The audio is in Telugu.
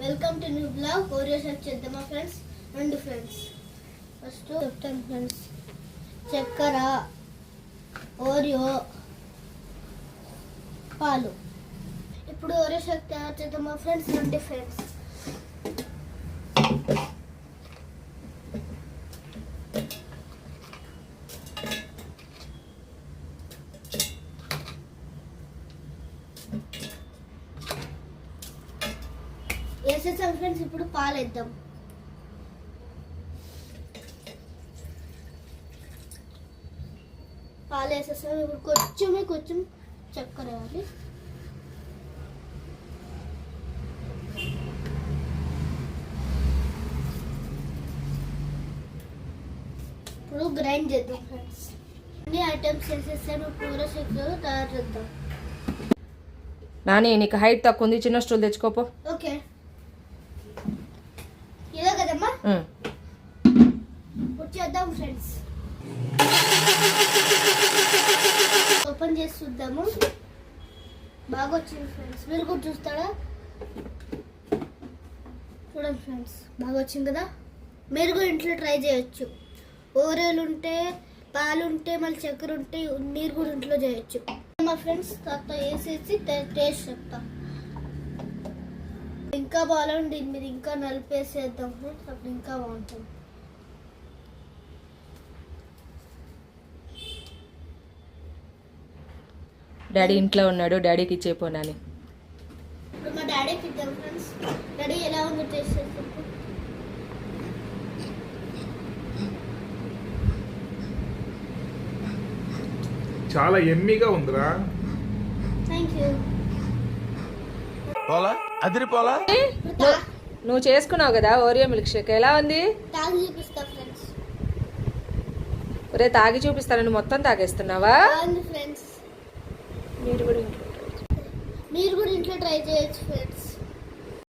Welcome to new blog. Oreo shake చేద్దామా ఫ్రెండ్స్? రండి ఫ్రెండ్స్. ఫస్ట్ చెప్తాను ఫ్రెండ్స్, చక్కెర, ఓరియో, పాలు. ఇప్పుడు ఓరియో షేక్ తయారు చేద్దామా ఫ్రెండ్స్? రండి ఫ్రెండ్స్. వేసేసాం ఫ్రెండ్స్. ఇప్పుడు పాలు వేద్దాం. పాలు వేసేసాం. ఇప్పుడు కొంచెం చక్కెర వేయాలి. ఇప్పుడు గ్రైండ్ చేద్దాం ఫ్రెండ్స్. అన్ని ఐటమ్స్ వేసేసాను. పూర షేక్ తయారు చేద్దాం. నాని, నీకు హైట్ తక్కువ ఉంది, చిన్న స్టూల్ తెచ్చుకోపో. ఓకే, ఇదే కదమ్మా. వచ్చేద్దాం ఫ్రెండ్స్. ఓపెన్ చేసి చూద్దాము. బాగా వచ్చింది ఫ్రెండ్స్. మీరు కూడా చూస్తారా? చూడండి ఫ్రెండ్స్, బాగా వచ్చింది కదా. మీరు కూడా ఇంట్లో ట్రై చేయొచ్చు. ఓరియోలు ఉంటే, పాలు ఉంటే, మళ్ళీ చక్కెర ఉంటే మీరు కూడా ఇంట్లో చేయొచ్చు. మా ఫ్రెండ్స్ తర్వాత వేసేసి టేస్ట్ చెప్తా. ఇంకా బాగుంది. దీని మీద ఇంకా నలిపేసేద్దాం ఫ్రెండ్స్, అప్పుడు ఇంకా బాగుంటుంది. డాడీ ఇంట్లో ఉన్నాడు, డాడీకి ఇచ్చేపోనాని. ఇప్పుడు మా డాడీకి ఇద్దాం ఫ్రెండ్స్. డాడీ ఎలా ఉందో టేస్ట్ చేసి. చాలా ఎమ్మీగా ఉందిరా. Thank you. పోలా అదిరిపోలా. నువ్వు చేసుకున్నావు కదా ఓరియో మిల్క్ షేక్, ఎలా ఉంది? తాగి చూపిస్తా ఫ్రెండ్స్. ఒరే, తాగి చూపిస్తానని మొత్తం తాగేస్తున్నావా? బాగుంది ఫ్రెండ్స్. మీరు కూడా ఇంట్లో ట్రై చేయొచ్చు ఫ్రెండ్స్.